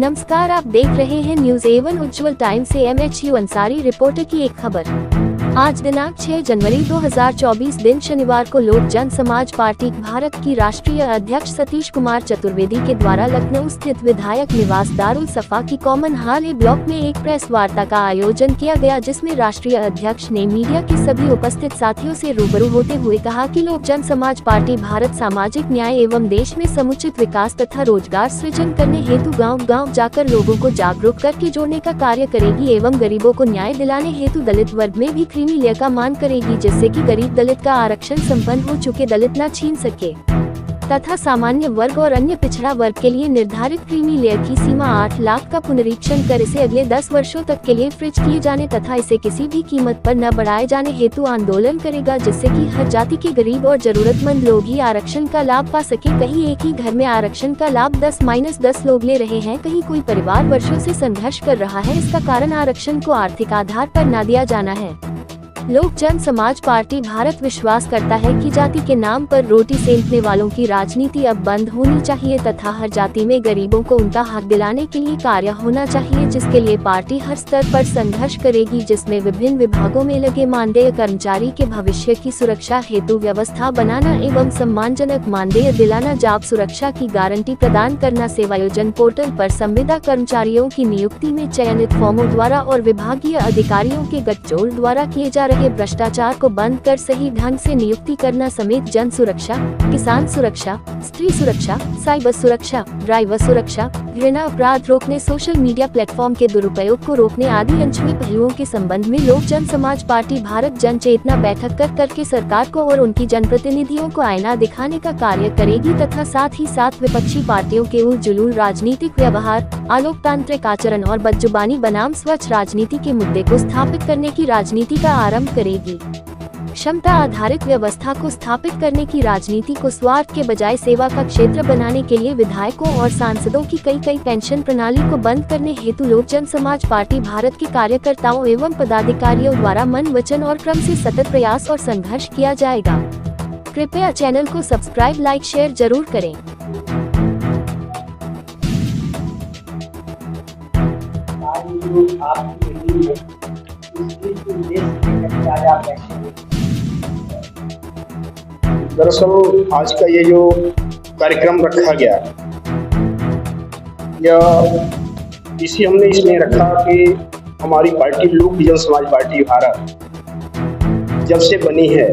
नमस्कार, आप देख रहे हैं न्यूज एवन उज्ज्वल टाइम से MHU अंसारी रिपोर्टर की एक खबर। आज दिनांक 6 जनवरी 2024 दिन शनिवार को लोक जन समाज पार्टी भारत की राष्ट्रीय अध्यक्ष सतीश कुमार चतुर्वेदी के द्वारा लखनऊ स्थित विधायक निवास दारुल सफा की कॉमन हॉल ए ब्लॉक में एक प्रेस वार्ता का आयोजन किया गया, जिसमें राष्ट्रीय अध्यक्ष ने मीडिया के सभी उपस्थित साथियों से रूबरू होते हुए कहा कि लोक जन समाज पार्टी भारत सामाजिक न्याय एवं देश में समुचित विकास तथा रोजगार सृजन करने हेतु गाँव-गाँव जाकर लोगों को जागरूक करके जोड़ने का कार्य करेगी एवं गरीबों को न्याय दिलाने हेतु दलित वर्ग में भी क्रीमी लेयर का मान करेगी, जिससे कि गरीब दलित का आरक्षण संपन्न हो चुके दलित न छीन सके तथा सामान्य वर्ग और अन्य पिछड़ा वर्ग के लिए निर्धारित क्रीमी लेयर की सीमा 8 लाख का पुनरीक्षण कर इसे अगले 10 वर्षों तक के लिए फ्रीज किए जाने तथा इसे किसी भी कीमत पर न बढ़ाए जाने हेतु आंदोलन करेगा, जिससे कि हर जाति के गरीब और जरूरतमंद लोग ही आरक्षण का लाभ पा सके। कहीं एक ही घर में आरक्षण का लाभ 10-10 लोग ले रहे हैं, कहीं कोई परिवार वर्षों से संघर्ष कर रहा है। इसका कारण आरक्षण को आर्थिक आधार पर न दिया जाना है। लोक जन समाज पार्टी भारत विश्वास करता है कि जाति के नाम पर रोटी सेंकने वालों की राजनीति अब बंद होनी चाहिए तथा हर जाति में गरीबों को उनका हक दिलाने के लिए कार्य होना चाहिए, जिसके लिए पार्टी हर स्तर पर संघर्ष करेगी, जिसमें विभिन्न विभागों में लगे मानदेय कर्मचारी के भविष्य की सुरक्षा हेतु व्यवस्था बनाना एवं सम्मानजनक मानदेय दिलाना, जॉब सुरक्षा की गारंटी प्रदान करना, सेवायोजन पोर्टल पर संविदा कर्मचारियों की नियुक्ति में चयनित फॉर्मों द्वारा और विभागीय अधिकारियों के गठजोड़ द्वारा किए जा रहे भ्रष्टाचार को बंद कर सही ढंग से नियुक्ति करना समेत जन सुरक्षा, किसान सुरक्षा, स्त्री सुरक्षा, साइबर सुरक्षा, ड्राइवर सुरक्षा, घृणा अपराध रोकने, सोशल मीडिया प्लेटफॉर्म के दुरुपयोग को रोकने आदि अनछुए पहलुओं के संबंध में लोक जन समाज पार्टी भारत जन चेतना बैठक कर करके सरकार को और उनकी जनप्रतिनिधियों को आईना दिखाने का कार्य करेगी तथा साथ ही साथ विपक्षी पार्टियों के उलझुल राजनीतिक व्यवहार, अलोकतांत्रिक आचरण और बदजुबानी बनाम स्वच्छ राजनीति के मुद्दे को स्थापित करने की राजनीति का आरंभ करेगी। क्षमता आधारित व्यवस्था को स्थापित करने की राजनीति को स्वार्थ के बजाय सेवा का क्षेत्र बनाने के लिए विधायकों और सांसदों की कई पेंशन प्रणाली को बंद करने हेतु लोक जन समाज पार्टी भारत के कार्यकर्ताओं एवं पदाधिकारियों द्वारा मन, वचन और क्रम से सतत प्रयास और संघर्ष किया जाएगा। कृपया चैनल को सब्सक्राइब, लाइक, शेयर जरूर करें। दरअसल आज का ये जो कार्यक्रम रखा गया या इसी हमने इसमें रखा कि हमारी पार्टी लोक जन समाज पार्टी भारत जब से बनी है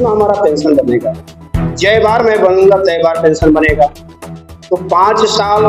हमारा पेंशन बनेगा, जय बार मैं बनूंगा तय बार पेंशन बनेगा। तो 5 साल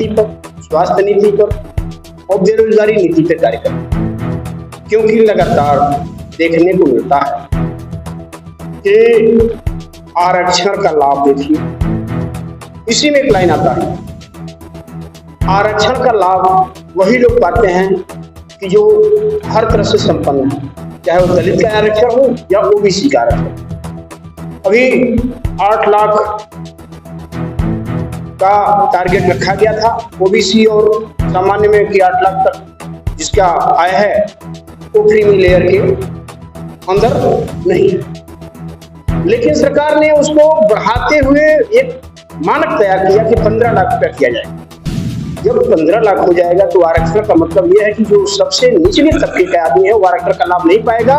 पर, स्वास्थ्य नीति पर और बेरोजगारी नीति पर कार्य करें, क्योंकि लगातार देखने को मिलता है कि आरक्षण का लाभ देखिए, इसी में एक लाइन आता है, आरक्षण का लाभ वही लोग पाते हैं कि जो हर तरह से संपन्न है। चाहे वो दलित का आरक्षण हो या ओबीसी का आरक्षण। अभी 8 लाख का टारगेट रखा गया था ओबीसी और सामान्य में कि 8 लाख तक जिसका आय है वो क्रीमी लेयर के अंदर नहीं है, लेकिन सरकार ने उसको बढ़ाते हुए एक मानक तैयार किया कि 15 लाख रुपया किया जाएगा। जब 15 लाख हो जाएगा तो आरक्षण का मतलब यह है कि जो सबसे निचले तबके का आदमी है वो आरक्षण का लाभ नहीं पाएगा,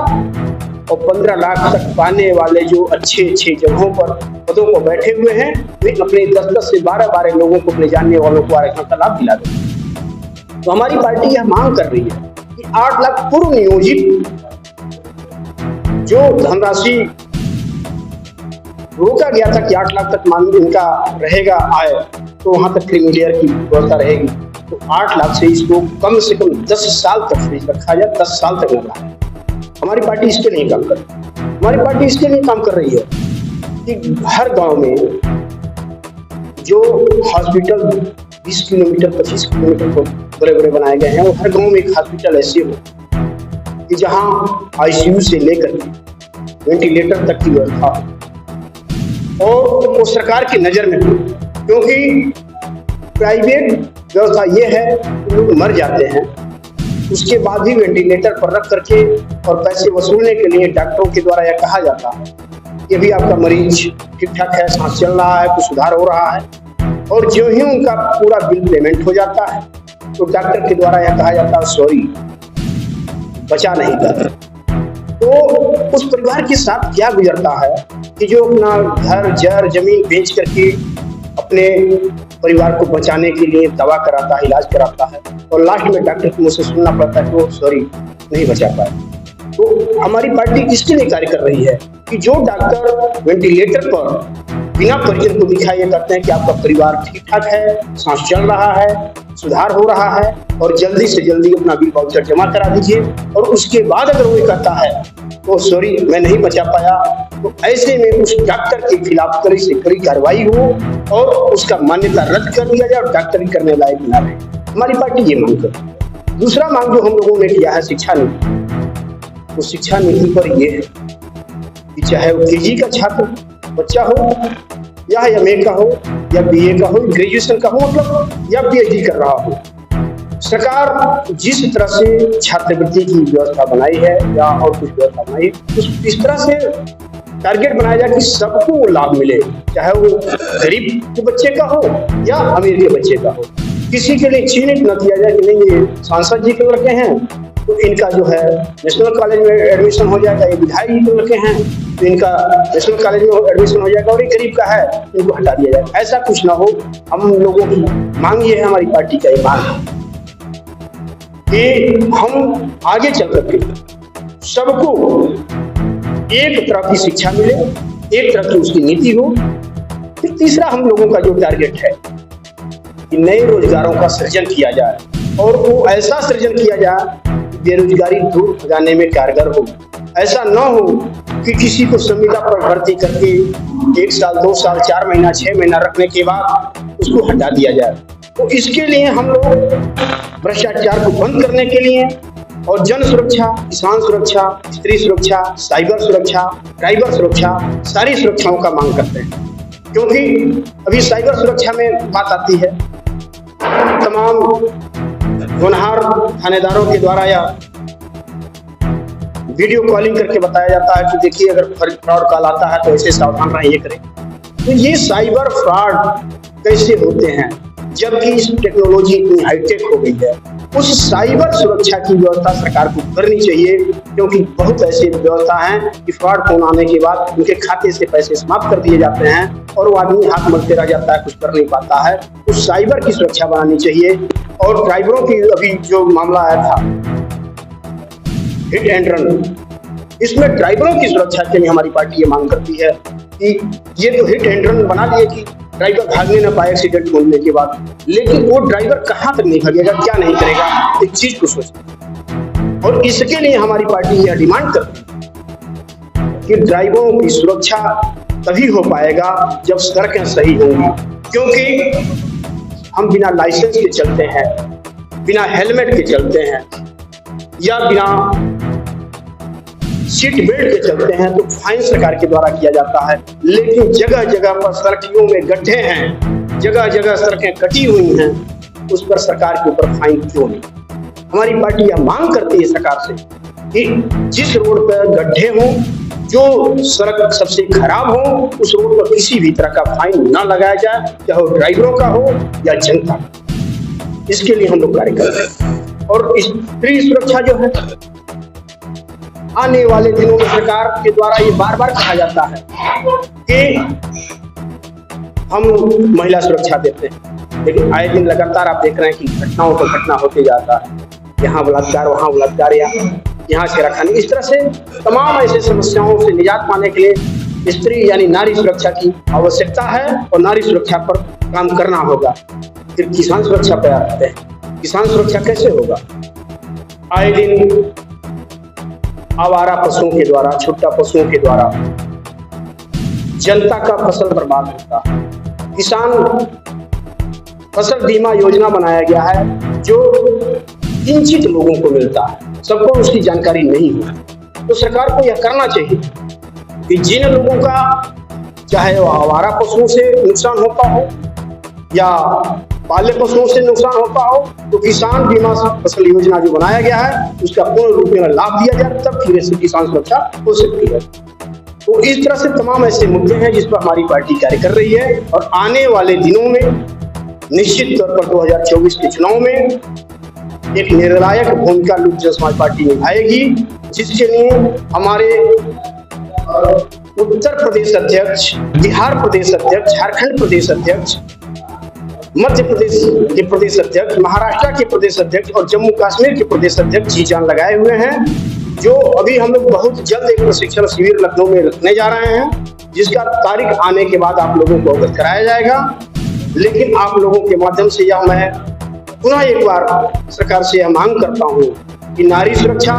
और 15 लाख तक पाने वाले जो अच्छे जगहों पर पदों पर बैठे हुए हैं वे अपने 10 से 12 लोगों को, अपने जानने वालों को आरक्षण का लाभ दिला देंगे। तो हमारी पार्टी यह मांग कर रही है कि 8 लाख पूर्व नियोजित जो धनराशि रोका गया था कि 8 लाख तक मान इनका रहेगा आय, तो वहां तक क्रीमी लेयर की व्यवस्था रहेगी, तो 8 लाख से इसको कम से कम 10 साल तक फ्रीज रखा जाए, 10 साल तक लगा है। हमारी पार्टी इसके लिए काम कर रही है। हमारी पार्टी इसके लिए काम कर रही है कि हर गांव में जो हॉस्पिटल 20 किलोमीटर 25 किलोमीटर को बड़े बनाए गए हैं, वो हर गांव में एक हॉस्पिटल ऐसे हो कि जहां आईसीयू से लेकर वेंटिलेटर तक की व्यवस्था हो, और वो सरकार की नजर में हो। क्योंकि प्राइवेट व्यवस्था ये है कि लोग मर जाते हैं, उसके बाद भी वेंटिलेटर पर रख करके और पैसे वसूलने के लिए डॉक्टरों के द्वारा यह कहा जाता है कि अभी आपका मरीज ठीक ठाक है, सांस चल रहा है, कुछ सुधार हो रहा है, और जो ही उनका पूरा बिल पेमेंट हो जाता है तो डॉक्टर के द्वारा यह कहा जाता है सॉरी, बचा नहीं कर। तो उस परिवार के साथ क्या गुजरता है कि जो अपना घर जर जमीन बेच करके अपने परिवार को बचाने के लिए दवा कराता है, इलाज कराता है, और लास्ट में डॉक्टर को मुझसे सुनना पड़ता है तो सॉरी नहीं बचा पाए। तो हमारी पार्टी इसके लिए कार्य कर रही है कि जो डॉक्टर वेंटिलेटर पर बिना परिजन को दिखाए करते हैं कि आपका परिवार ठीक ठाक है, सांस चल रहा है, सुधार हो रहा है, और जल्दी से जल्दी अपना बिल वाउचर जमा करा दीजिए, और उसके बाद अगर वो कहता है तो सॉरी मैं नहीं बचा पाया, तो ऐसे में उस डॉक्टर के खिलाफ कड़ी से कड़ी कार्रवाई हो और उसका मान्यता रद्द कर दिया जाए और डॉक्टरी करने लायक न रहे। हमारी पार्टी ये मांग करती है। दूसरा मांग जो हम लोगों ने किया है शिक्षा नीति, तो शिक्षा नीति पर यह है कि चाहे वो केजी का छात्र बच्चा हो या एमए का हो या बीए का हो, ग्रेजुएशन का हो, मतलब या पीएचडी कर रहा हो, सरकार जिस तरह से छात्रवृत्ति की व्यवस्था बनाई है या और कुछ व्यवस्था बनाई है, इस तरह से टारगेट बनाया जाए कि सबको वो लाभ मिले, चाहे वो गरीब के बच्चे का हो या अमीर के बच्चे का हो। किसी के लिए चिन्हित न किया जाए कि नहीं ये सांसद जी के लड़के हैं तो इनका जो है नेशनल कॉलेज में एडमिशन हो जाएगा, ये विधायक जी के लड़के हैं तो इनका नेशनल कॉलेज में एडमिशन हो जाएगा, और ये गरीब का है इनको हटा दिया जाएगा। ऐसा कुछ ना हो। हम लोगों की मांग ये है, हमारी पार्टी का ये मांग है कि हम आगे चल करके सबको एक तरह की शिक्षा मिले, एक तरह की उसकी नीति हो। फिर तीसरा हम लोगों का जो टारगेट है कि नए रोजगारों का सृजन किया जाए, और वो ऐसा सृजन किया जाए कि बेरोजगारी दूर भगाने में कारगर हो। ऐसा न हो कि किसी को संविदा पर भर्ती करके 1 साल 2 साल 4 महीना 6 महीना रखने के बाद उसको हटा दिया जाए। तो इसके लिए हम लोग भ्रष्टाचार को बंद करने के लिए और जन सुरक्षा, किसान सुरक्षा, स्त्री सुरक्षा, साइबर सुरक्षा, ट्राइबल सुरक्षा, सारी सुरक्षाओं का मांग करते हैं। क्योंकि अभी साइबर सुरक्षा में बात आती है, तमाम होनहार थानेदारों के द्वारा या वीडियो कॉलिंग करके बताया जाता है कि देखिए अगर फ्रॉड कॉल आता है तो ऐसे सावधान रहें, ये करें। तो ये साइबर फ्रॉड कैसे होते हैं जबकि इस टेक्नोलॉजी इतनी हाईटेक हो गई है? उस साइबर सुरक्षा की व्यवस्था सरकार को करनी चाहिए, क्योंकि बहुत ऐसी व्यवस्था है कि फ्रॉड फोन आने के बाद उनके खाते से पैसे समाप्त कर दिए जाते हैं और वो आदमी हाथ मलते रह जाता है, कुछ कर नहीं पाता है। उस साइबर की सुरक्षा बनानी चाहिए। और ड्राइवरों की अभी जो मामला आया था हिट एंड रन, इसमें ड्राइवरों की सुरक्षा के लिए हमारी पार्टी ये मांग करती है कि ये तो हिट एंड रन बना दिए कि ड्राइवर भागने ना पाए एक्सीडेंट होने के बाद, लेकिन वो ड्राइवर कहाँ तक नहीं भागेगा, क्या नहीं करेगा, इस चीज को सोचें। और इसके लिए हमारी पार्टी यह डिमांड करती है कि ड्राइवरों की सुरक्षा तभी हो पाएगा जब सड़कें सही होंगी। क्योंकि हम बिना लाइसेंस के चलते हैं, बिना हेलमेट के चलते हैं, या बिना सीट बेल्ट के चलते हैं तो फाइन सरकार के द्वारा किया जाता है, लेकिन जगह जगह पर सड़कों में गड्ढे हैं, जगह जगह सड़कें कटी हुई हैं, उस पर सरकार के ऊपर फाइन क्यों नहीं? हमारी पार्टी यह मांग करती है सरकार से कि जिस रोड पर गड्ढे हों, जो सड़क सबसे खराब हो, उस रोड पर किसी भी तरह का फाइन ना लगाया जाए, चाहे वो ड्राइवरों का हो या जनता का। इसके लिए हम लोग कार्य कर रहे हैं। और स्त्री सुरक्षा जो है, आने वाले दिनों में सरकार के द्वारा ये बार बार कहा जाता है कि हम महिला सुरक्षा देते हैं, लेकिन आए दिन लगातार आप देख रहे हैं कि घटनाओं पर घटना होते जाता है, यहाँ बलात्कार, वहाँ बलात्कार, यहाँ से रखा नहीं। इस तरह से तमाम ऐसे समस्याओं से निजात पाने के लिए स्त्री यानी नारी सुरक्षा की आवश्यकता है और नारी सुरक्षा पर काम करना होगा। फिर किसान सुरक्षा पर आते हैं, किसान सुरक्षा कैसे होगा? आए दिन आवारा पशुओं के द्वारा, छुट्टा पशुओं के द्वारा जनता का फसल बर्बाद होता है। किसान फसल बीमा योजना बनाया गया है जो किंचित लोगों को मिलता है, सबको उसकी जानकारी नहीं होती। तो सरकार को यह करना चाहिए कि जिन लोगों का चाहे वो आवारा पशुओं से नुकसान होता हो या पाले पशुओं से नुकसान होता हो, तो किसान बीमा फसल योजना जो बनाया गया है उसका पूर्ण रूप में लाभ दिया जाए, तब फिर से किसान सुरक्षा हो सकती है। तो इस तरह से तमाम ऐसे मुद्दे हैं जिस पर हमारी पार्टी कार्य कर रही है और आने वाले दिनों में निश्चित तौर पर 2024 के चुनाव में एक निर्णायक भूमिका लोक जन समाज पार्टी निभाएगी, जिसके लिए हमारे उत्तर प्रदेश अध्यक्ष, बिहार प्रदेश अध्यक्ष, झारखंड प्रदेश अध्यक्ष, मध्य प्रदेश के प्रदेश अध्यक्ष, महाराष्ट्र के प्रदेश अध्यक्ष और जम्मू कश्मीर के प्रदेश अध्यक्ष जी जान लगाए हुए हैं, जो अभी हम लोग बहुत जल्द एक प्रशिक्षण शिविर लखनऊ में रखने जा रहे हैं, जिसका तारीख आने के बाद आप लोगों को अवगत कराया जाएगा। लेकिन आप लोगों के माध्यम से यह मैं पुनः एक बार सरकार से यह मांग करता हूँ कि नारी सुरक्षा,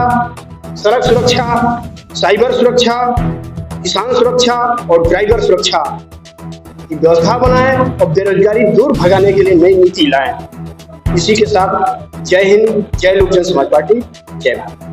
सड़क सुरक्षा, साइबर सुरक्षा, किसान सुरक्षा और ड्राइवर सुरक्षा की व्यवस्था बनाएं और बेरोजगारी दूर भगाने के लिए नई नीति लाएं। इसी के साथ जय हिंद, जय लोक जन समाज पार्टी, जय भारत।